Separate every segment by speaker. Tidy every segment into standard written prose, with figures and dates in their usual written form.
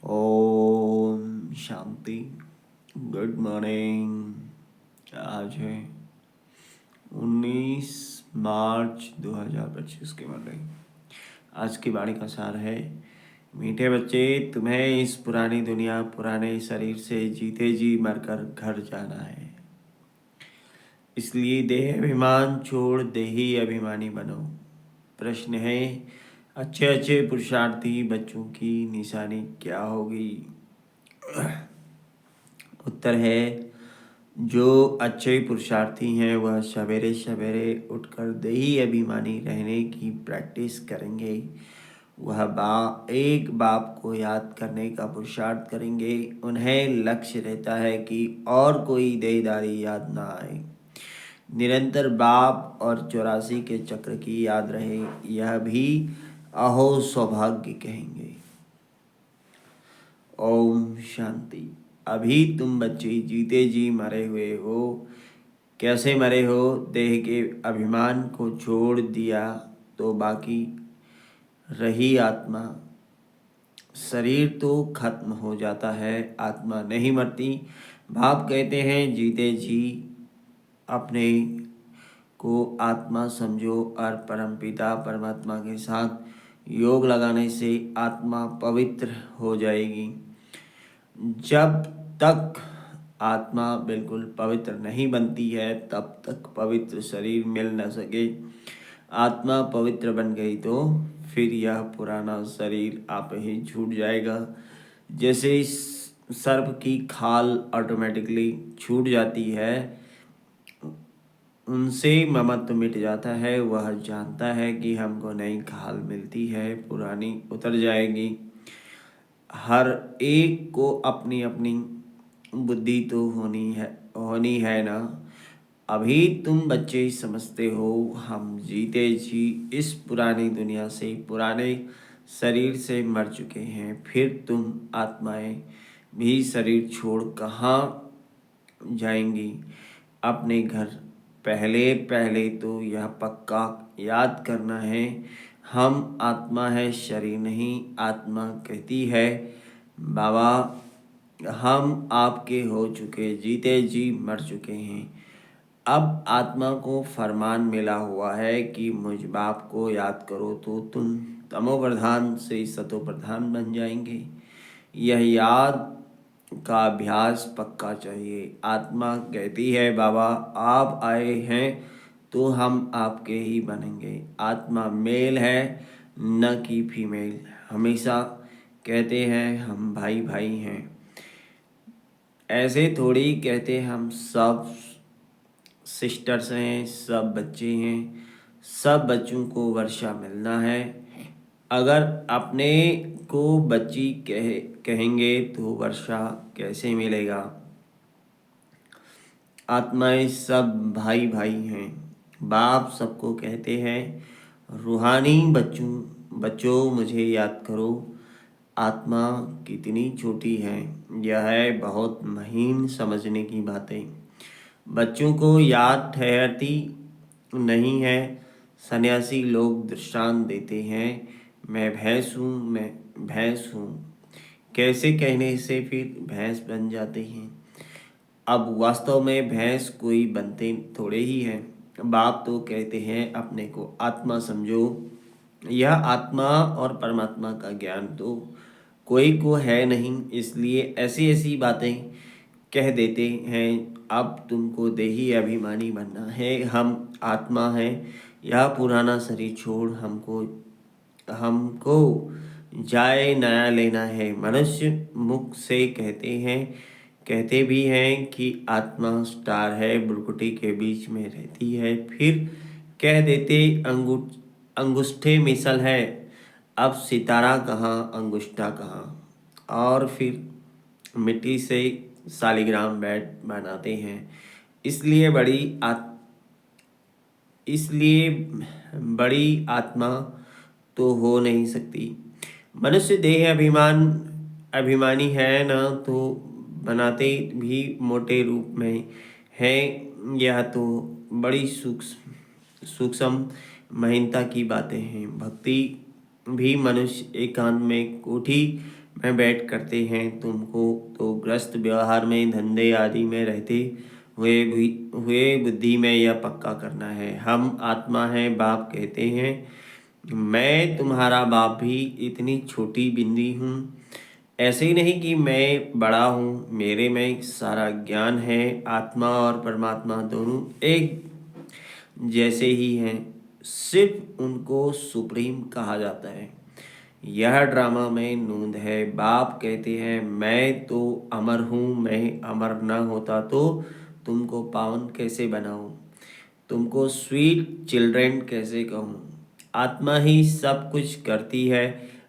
Speaker 1: Om Shanti. Good morning. आज है 19 मार्च 2025 की मॉर्निंग। आज की वाणी का सार है, मीठे बच्चे, तुम्हें इस पुरानी दुनिया पुराने शरीर से जीते जी मरकर घर जाना है। इसलिए देह अभिमान छोड़ देही अभिमानी बनो। प्रश्न है, अच्छे अच्छे पुरुषार्थी बच्चों की निशानी क्या होगी? उत्तर है, जो अच्छे पुरुषार्थी हैं वह सवेरे सवेरे उठकर देही अभिमानी रहने की प्रैक्टिस करेंगे। वह एक बाप को याद करने का पुरुषार्थ करेंगे। उन्हें लक्ष्य रहता है कि और कोई देहदारी याद ना आए। निरंतर बाप और 84 के चक्र की याद रहे, यह भी अहो सौभाग्य कहेंगे। ओम शांति। अभी तुम बच्चे जीते जी मरे हुए हो। कैसे मरे हो? देह के अभिमान को छोड़ दिया तो बाकी रही आत्मा। शरीर तो खत्म हो जाता है, आत्मा नहीं मरती। बाप कहते हैं, जीते जी अपने को आत्मा समझो और परमपिता परमात्मा के साथ योग लगाने से आत्मा पवित्र हो जाएगी। जब तक आत्मा बिल्कुल पवित्र नहीं बनती है तब तक पवित्र शरीर मिल न सके। आत्मा पवित्र बन गई तो फिर यह पुराना शरीर आप ही छूट जाएगा। जैसे सर्प की खाल ऑटोमेटिकली छूट जाती है, उनसे ममत्व मिट जाता है। वह जानता है कि हमको नई खाल मिलती है, पुरानी उतर जाएगी। हर एक को अपनी अपनी बुद्धि तो होनी है ना। अभी तुम बच्चे समझते हो, हम जीते जी इस पुरानी दुनिया से पुराने शरीर से मर चुके हैं। फिर तुम आत्माएं भी शरीर छोड़ कहाँ जाएंगी? अपने घर। पहले पहले तो यह पक्का याद करना है, हम आत्मा है, शरीर नहीं। आत्मा कहती है, बाबा हम आपके हो चुके, जीते जी मर चुके हैं। अब आत्मा को फरमान मिला हुआ है कि मुझ बाप को याद करो तो तुम तमो प्रधान से सतो प्रधान बन जाएंगे। यह याद का अभ्यास पक्का चाहिए। आत्मा कहती है, बाबा आप आए हैं तो हम आपके ही बनेंगे। आत्मा मेल है न कि फीमेल। हमेशा कहते हैं हम भाई भाई हैं, ऐसे थोड़ी कहते हम सब सिस्टर्स हैं, सब बच्चे हैं। सब बच्चों को वर्षा मिलना है। अगर अपने को बच्ची कहेंगे तो वर्षा कैसे मिलेगा? आत्माएं सब भाई भाई हैं। बाप सबको कहते हैं, रूहानी बच्चों मुझे याद करो। आत्मा कितनी छोटी है, यह है बहुत महीन समझने की बातें। बच्चों को याद ठहरती नहीं है। सन्यासी लोग दृष्टांत देते हैं, मैं भैंस हूँ, मैं भैंस हूँ। कैसे कहने से फिर भैंस बन जाते हैं। अब वास्तव में भैंस कोई बनते थोड़े ही हैं। बाप तो कहते हैं अपने को आत्मा समझो। यह आत्मा और परमात्मा का ज्ञान तो कोई को है नहीं, इसलिए ऐसी ऐसी बातें कह देते हैं। अब तुमको देही अभिमानी बनना है, हम आत्मा हैं। यह पुराना शरीर छोड़ हमको हमको जाए नया लेना है। मनुष्य मुख से कहते भी हैं कि आत्मा स्टार है, बुरकुटी के बीच में रहती है। फिर कह देते अंगूठे मिसल है। अब सितारा कहाँ, अंगूठा कहाँ? और फिर मिट्टी से शालिग्राम बैट बनाते हैं। इसलिए बड़ी आत्मा तो हो नहीं सकती। मनुष्य देह अभिमानी है ना, तो बनाते भी मोटे रूप में है। यह तो बड़ी सूक्ष्म महीनता की बातें हैं। भक्ति भी मनुष्य एकांत में कोठी में बैठ करते हैं। तुमको तो ग्रस्त व्यवहार में, धंधे आदि में रहते हुए बुद्धि में यह पक्का करना है। हम आत्मा हैं, बाप कहते हैं। मैं तुम्हारा बाप भी इतनी छोटी बिंदी हूँ। ऐसे ही नहीं कि मैं बड़ा हूँ, मेरे में सारा ज्ञान है। आत्मा और परमात्मा दोनों एक जैसे ही हैं, सिर्फ उनको सुप्रीम कहा जाता है। यह ड्रामा में नूंद है। बाप कहते हैं मैं तो अमर हूँ, मैं अमर न होता तो तुमको पावन कैसे बनाऊँ, तुमको स्वीट चिल्ड्रन कैसे कहूँ। आत्मा ही सब कुछ करती है।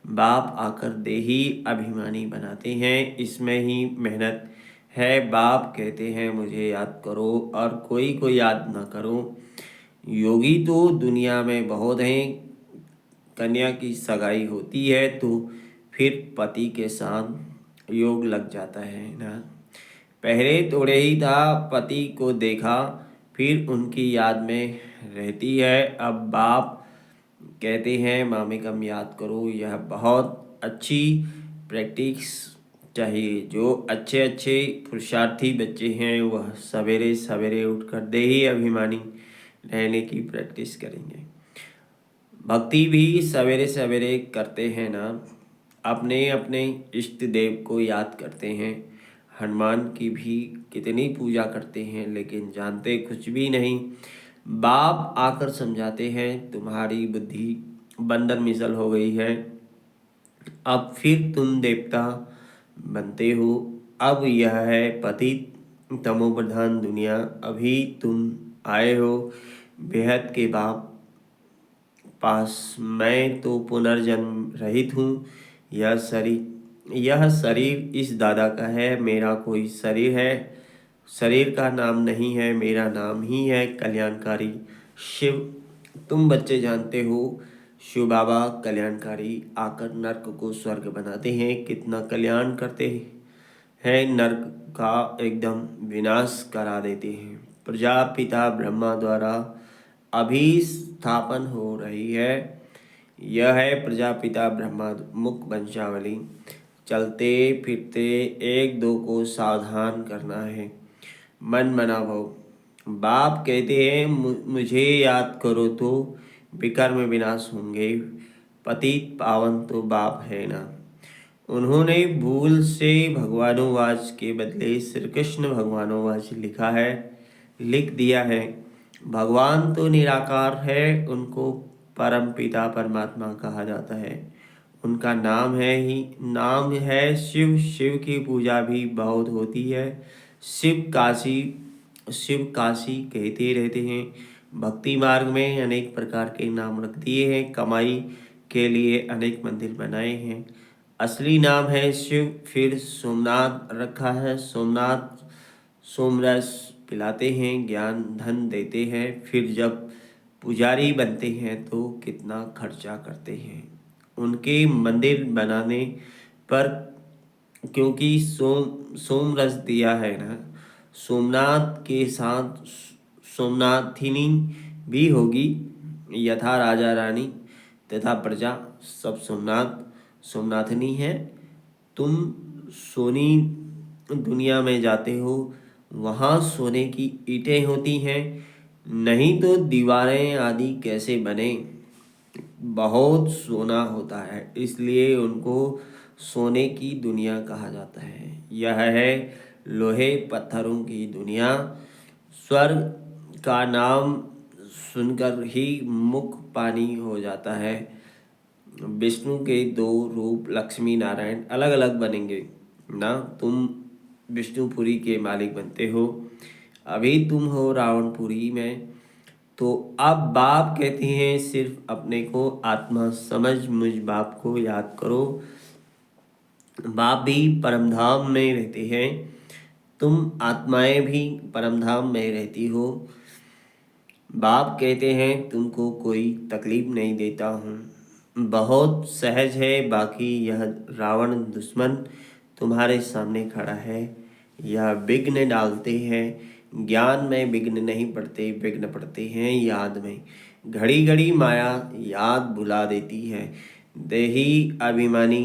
Speaker 1: बाप आकर देही अभिमानी बनाते हैं, इसमें ही मेहनत है। बाप कहते हैं मुझे याद करो और कोई को याद ना करो। योगी तो दुनिया में बहुत हैं। कन्या की सगाई होती है तो फिर पति के साथ योग लग जाता है ना। पहले थोड़े ही था, पति को देखा, फिर उनकी याद में रहती है। अब बाप कहते हैं मामेकम याद करो। यह बहुत अच्छी प्रैक्टिस चाहिए। जो अच्छे अच्छे पुरुषार्थी बच्चे हैं वह सवेरे सवेरे उठकर देही अभिमानी रहने की प्रैक्टिस करेंगे। भक्ति भी सवेरे सवेरे करते हैं ना। अपने अपने इष्ट देव को याद करते हैं। हनुमान की भी कितनी पूजा करते हैं लेकिन जानते कुछ भी नहीं। बाप आकर समझाते हैं तुम्हारी बुद्धि बंदर मिसल हो गई है। अब फिर तुम देवता बनते हो। अब यह है पतित तमोप्रधान दुनिया। अभी तुम आए हो बेहद के बाप पास। मैं तो पुनर्जन्म रहित हूँ। यह शरीर इस दादा का है। मेरा कोई शरीर है, शरीर का नाम नहीं है। मेरा नाम ही है कल्याणकारी शिव। तुम बच्चे जानते हो शिव बाबा कल्याणकारी आकर नर्क को स्वर्ग बनाते हैं। कितना कल्याण करते हैं, नर्क का एकदम विनाश करा देते हैं। प्रजापिता ब्रह्मा द्वारा अभिस्थापन हो रही है। यह है प्रजापिता ब्रह्मा मुख वंशावली। चलते फिरते एक दो को सावधान करना है। मन मना भव। बाप कहते हैं मुझे याद करो तो विकर्म विनाश होंगे। पतित पावन तो बाप है ना। उन्होंने भूल से भगवानोवाच के बदले श्री कृष्ण भगवानोवाच लिख दिया है। भगवान तो निराकार है, उनको परम पिता परमात्मा कहा जाता है। उनका नाम है शिव। शिव की पूजा भी बहुत होती है। शिव काशी कहते रहते हैं। भक्ति मार्ग में अनेक प्रकार के नाम रख दिए हैं। कमाई के लिए अनेक मंदिर बनाए हैं। असली नाम है शिव। फिर सोमनाथ रखा है। सोमनाथ सोमरस पिलाते हैं, ज्ञान धन देते हैं। फिर जब पुजारी बनते हैं तो कितना खर्चा करते हैं उनके मंदिर बनाने पर, क्योंकि सोमरस दिया है ना। सोमनाथ के साथ सोमनाथिनी भी होगी। यथा राजा रानी तथा प्रजा सब सोमनाथनी है। तुम सोनी दुनिया में जाते हो, वहाँ सोने की ईंटें होती हैं, नहीं तो दीवारें आदि कैसे बने। बहुत सोना होता है, इसलिए उनको सोने की दुनिया कहा जाता है। यह है लोहे पत्थरों की दुनिया। स्वर्ग का नाम सुनकर ही मुख पानी हो जाता है। विष्णु के दो रूप लक्ष्मी नारायण अलग अलग बनेंगे ना। तुम विष्णुपुरी के मालिक बनते हो, अभी तुम हो रावणपुरी में। तो अब बाप कहते हैं सिर्फ अपने को आत्मा समझ मुझ बाप को याद करो। बाप भी परमधाम में रहते हैं, तुम आत्माएं भी परमधाम में रहती हो। बाप कहते हैं तुमको कोई तकलीफ नहीं देता हूँ, बहुत सहज है। बाकी यह रावण दुश्मन तुम्हारे सामने खड़ा है, यह विघ्न डालते हैं। ज्ञान में विघ्न नहीं पड़ते, विघ्न पड़ते हैं याद में। घड़ी घड़ी माया याद भुला देती है। देही अभिमानी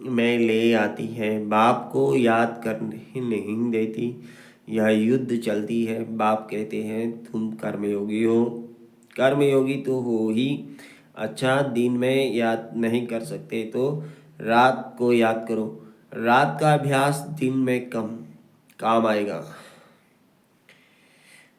Speaker 1: में ले आती है, बाप को याद करने नहीं देती। यह युद्ध चलती है। बाप कहते हैं तुम कर्मयोगी हो, कर्मयोगी तो हो ही। अच्छा, दिन में याद नहीं कर सकते तो रात को याद करो। रात का अभ्यास दिन में कम काम आएगा।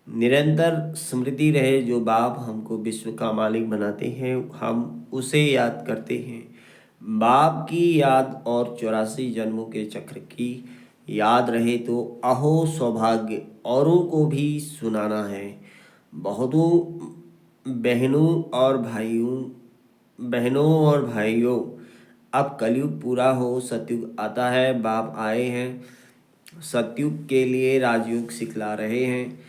Speaker 1: निरंतर स्मृति रहे, जो बाप हमको विश्व का मालिक बनाते हैं हम उसे याद करते हैं। बाप की याद और 84 जन्मों के चक्र की याद रहे तो अहो सौभाग्य, औरों को भी सुनाना है। बहुतों बहनों और भाइयों, अब कलयुग पूरा हो, सतयुग आता है। बाप आए हैं, सतयुग के लिए राजयोग सिखला रहे हैं।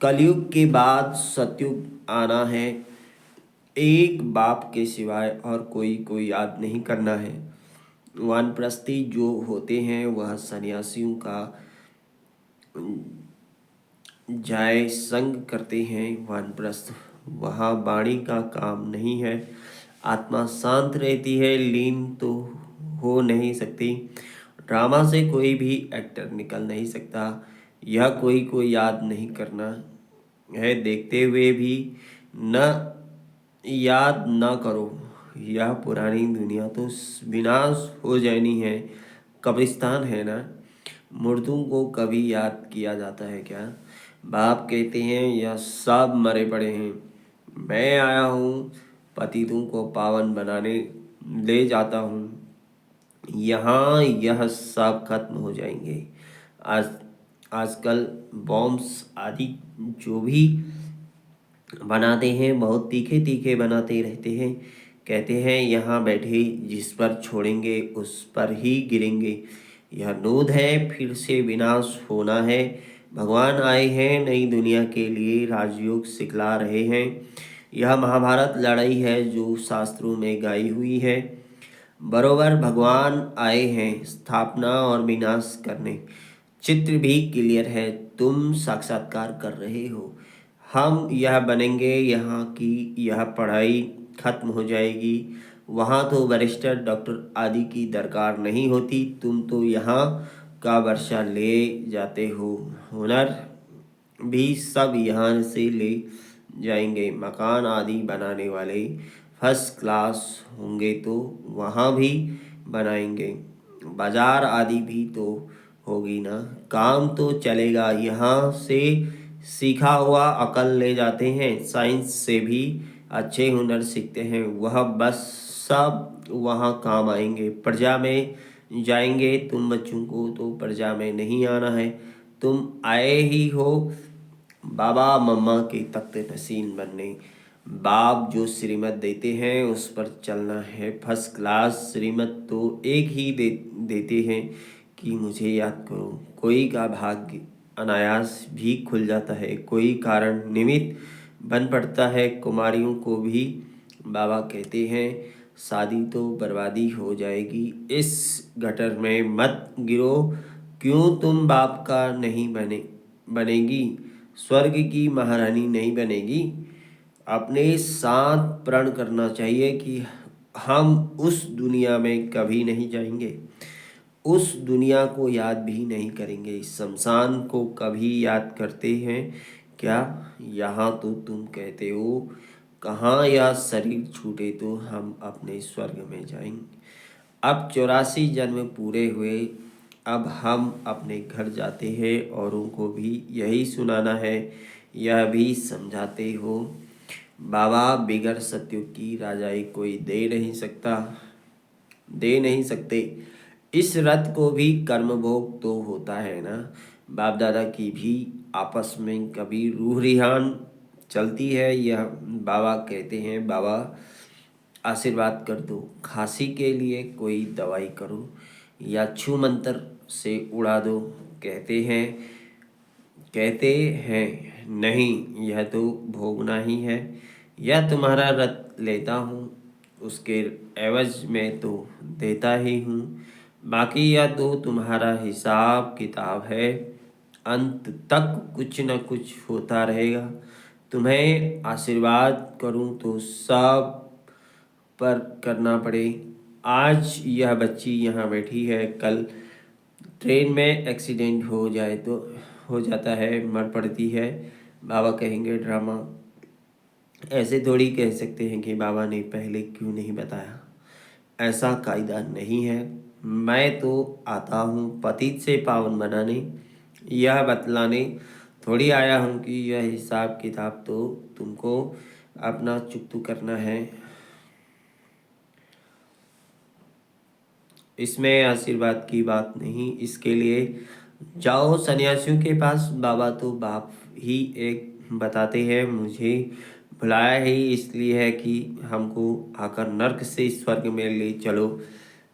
Speaker 1: कलयुग के बाद सतयुग आना है। एक बाप के सिवाय और कोई को याद नहीं करना है। वानप्रस्थी जो होते हैं वह सन्यासियों का जाय संग करते हैं। वानप्रस्थ वहाँ वाणी का काम नहीं है। आत्मा शांत रहती है, लीन तो हो नहीं सकती। ड्रामा से कोई भी एक्टर निकल नहीं सकता। यह कोई को याद नहीं करना है, देखते हुए भी न याद न करो। यह पुरानी दुनिया तो विनाश हो जानी है, कब्रिस्तान है ना। मुर्दों को कभी याद किया जाता है क्या? बाप कहते हैं यह सब मरे पड़े हैं। मैं आया हूँ पतितों को पावन बनाने, ले जाता हूँ। यहाँ यह सब खत्म हो जाएंगे। आज आजकल बॉम्ब्स आदि जो भी बनाते हैं बहुत तीखे तीखे बनाते रहते हैं। कहते हैं यहाँ बैठे जिस पर छोड़ेंगे उस पर ही गिरेंगे। यह नोद है, फिर से विनाश होना है। भगवान आए हैं नई दुनिया के लिए, राजयोग सिखला रहे हैं। यह महाभारत लड़ाई है जो शास्त्रों में गाई हुई है। बरोबर भगवान आए हैं स्थापना और विनाश करने। चित्र भी क्लियर है, तुम साक्षात्कार कर रहे हो। हम यह बनेंगे, यहाँ की यह पढ़ाई खत्म हो जाएगी। वहाँ तो बैरिस्टर डॉक्टर आदि की दरकार नहीं होती। तुम तो यहाँ का वर्षा ले जाते हो, हुनर भी सब यहाँ से ले जाएंगे। मकान आदि बनाने वाले फर्स्ट क्लास होंगे तो वहाँ भी बनाएंगे। बाजार आदि भी तो होगी ना, काम तो चलेगा। यहाँ से सीखा हुआ अकल ले जाते हैं, साइंस से भी अच्छे हुनर सीखते हैं। वह बस सब वहाँ काम आएंगे। प्रजा में जाएंगे। तुम बच्चों को तो प्रजा में नहीं आना है, तुम आए ही हो बाबा मम्मा के तख्त नसीन बनने। बाप जो श्रीमत देते हैं उस पर चलना है। फर्स्ट क्लास श्रीमत तो एक ही देते हैं कि मुझे याद करो। कोई का भाग्य अनायास भी खुल जाता है, कोई कारण निमित्त बन पड़ता है। कुमारियों को भी बाबा कहते हैं शादी तो बर्बादी हो जाएगी, इस गटर में मत गिरो। क्यों तुम बाप का नहीं बनेगी, स्वर्ग की महारानी नहीं बनेगी? अपने साथ प्रण करना चाहिए कि हम उस दुनिया में कभी नहीं जाएंगे, उस दुनिया को याद भी नहीं करेंगे। इस शमशान को कभी याद करते हैं क्या? यहाँ तो तुम कहते हो कहाँ, या शरीर छूटे तो हम अपने स्वर्ग में जाएंगे। अब 84 जन्म पूरे हुए, अब हम अपने घर जाते हैं। औरों को भी यही सुनाना है, यह भी समझाते हो। बाबा बिगर सत्युग की राजाई कोई दे नहीं सकते। इस रथ को भी कर्म भोग तो होता है ना। बाप दादा की भी आपस में कभी रूह रिहान चलती है। यह बाबा कहते हैं बाबा आशीर्वाद कर दो, खांसी के लिए कोई दवाई करो या छू मंत्र से उड़ा दो। कहते हैं नहीं, यह तो भोगना ही है। यह तुम्हारा रथ लेता हूँ, उसके एवज में तो देता ही हूँ। बाकी यह तो तुम्हारा हिसाब किताब है, अंत तक कुछ न कुछ होता रहेगा। तुम्हें आशीर्वाद करूँ तो सब पर करना पड़े। आज यह बच्ची यहाँ बैठी है, कल ट्रेन में एक्सीडेंट हो जाए तो हो जाता है, मर पड़ती है। बाबा कहेंगे ड्रामा। ऐसे थोड़ी कह सकते हैं कि बाबा ने पहले क्यों नहीं बताया। ऐसा कायदा नहीं है। मैं तो आता हूँ पतित से पावन बनाने, यह बतलाने थोड़ी आया हूँ कि यह हिसाब किताब तो तुमको अपना चुकतू करना है। इसमें आशीर्वाद की बात नहीं। इसके लिए जाओ सन्यासियों के पास। बाबा तो बाप ही एक बताते हैं। मुझे बुलाया ही इसलिए है कि हमको आकर नर्क से स्वर्ग में ले चलो,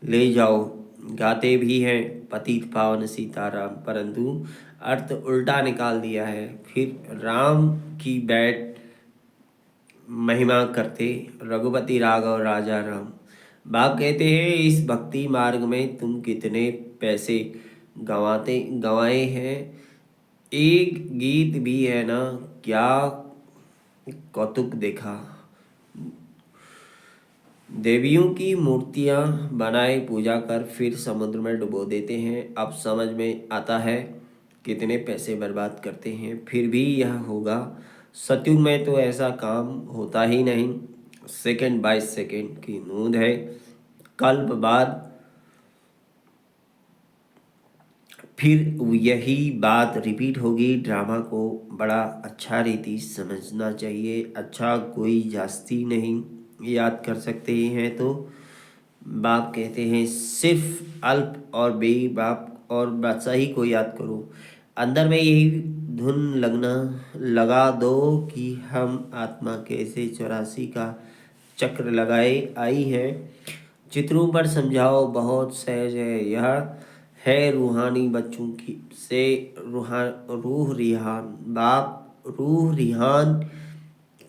Speaker 1: ले जाओ। गाते भी हैं पतित पावन सीताराम, परंतु अर्थ उल्टा निकाल दिया है। फिर राम की बैठ महिमा करते रघुपति राघव राजा राम। बाप कहते हैं इस भक्ति मार्ग में तुम कितने पैसे गंवाए हैं। एक गीत भी है ना, क्या कौतुक देखा। देवियों की मूर्तियां बनाए पूजा कर फिर समुद्र में डुबो देते हैं। अब समझ में आता है कितने पैसे बर्बाद करते हैं। फिर भी यह होगा। सतयुग में तो ऐसा काम होता ही नहीं। सेकंड बाय सेकंड की नूंद है। कल्प बाद फिर यही बात रिपीट होगी। ड्रामा को बड़ा अच्छा रीति समझना चाहिए। अच्छा कोई जास्ती नहीं याद कर सकते हैं तो बाप कहते हैं सिर्फ अल्प और बेबाप और बादशाही को याद करो। अंदर में यही धुन लगना लगा दो कि हम आत्मा कैसे 84 का चक्र लगाए आई है। चित्रों पर समझाओ, बहुत सहज है यह। है रूहानी बच्चों की से रूह रिहान। बाप रूह रिहान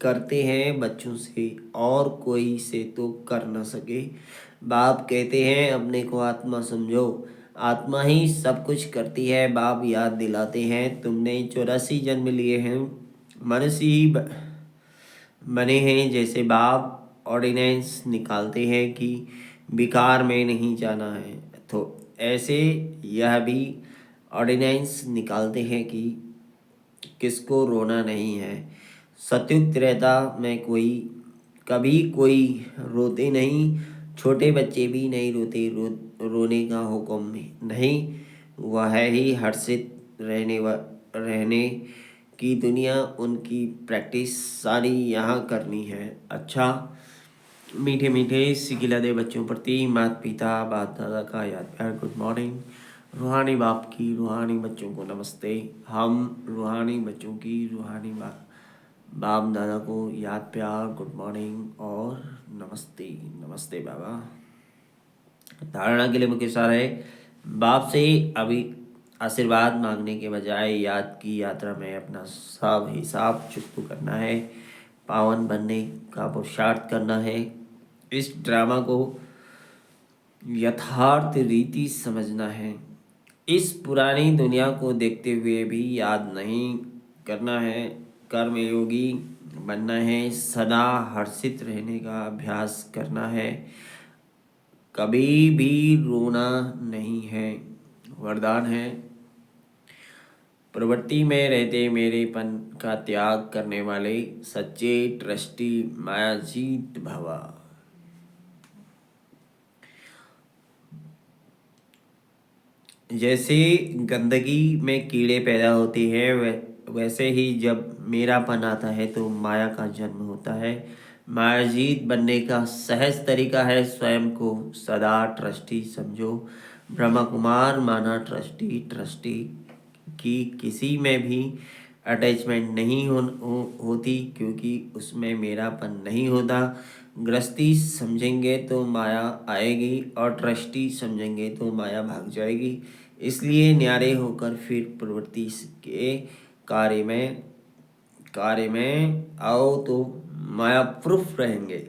Speaker 1: करते हैं बच्चों से, और कोई से तो कर न सके। बाप कहते हैं अपने को आत्मा समझो, आत्मा ही सब कुछ करती है। बाप याद दिलाते हैं तुमने 84 जन्म लिए हैं, मनुष्य ही बने हैं। जैसे बाप ऑर्डिनेंस निकालते हैं कि विकार में नहीं जाना है, तो ऐसे यह भी ऑर्डिनेंस निकालते हैं कि किसको रोना नहीं है। सतयुग त्रेता में कभी कोई रोते नहीं। छोटे बच्चे भी नहीं रोते। रोने का हुक्म नहीं। वह ही हर्षित रहने की दुनिया उनकी प्रैक्टिस सारी यहाँ करनी है। अच्छा मीठे मीठे सिकिला दे बच्चों प्रति माता पिता बाप दादा का याद प्यार गुड मॉर्निंग। रूहानी बाप की रूहानी बच्चों को नमस्ते। हम रूहानी बच्चों की रूहानी बाप दादा को याद प्यार गुड मॉर्निंग और नमस्ते। नमस्ते बाबा। धारणा के लिए मुख्य सार है बाप से अभी आशीर्वाद मांगने के बजाय याद की यात्रा में अपना सब हिसाब चुकता करना है। पावन बनने का पुरुषार्थ करना है। इस ड्रामा को यथार्थ रीति समझना है। इस पुरानी दुनिया को देखते हुए भी याद नहीं करना है। कर्मयोगी बनना है। सदा हर्षित रहने का अभ्यास करना है। कभी भी रोना नहीं है, वरदान है। प्रवृत्ति में रहते मेरेपन का त्याग करने वाले सच्चे ट्रस्टी मायाजीत भवा। जैसे गंदगी में कीड़े पैदा होते हैं वैसे ही जब मेरापन आता है तो माया का जन्म होता है। मायाजीत बनने का सहज तरीका है स्वयं को सदा ट्रस्टी समझो। ब्रह्मा कुमार माना ट्रस्टी। ट्रस्टी की किसी में भी अटैचमेंट नहीं होती क्योंकि उसमें मेरापन नहीं होता। गृहस्थी समझेंगे तो माया आएगी और ट्रस्टी समझेंगे तो माया भाग जाएगी। इसलिए न्यारे होकर फिर प्रवृत्ति के कार्य में आओ तो माया प्रूफ रहेंगे।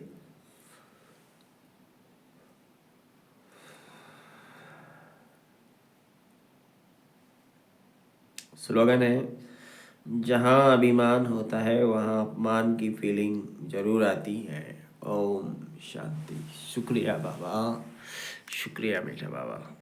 Speaker 1: स्लोगन है जहाँ अभिमान होता है वहाँ अपमान की फीलिंग जरूर आती है। ओम शांति। शुक्रिया बाबा। शुक्रिया बेटा बाबा।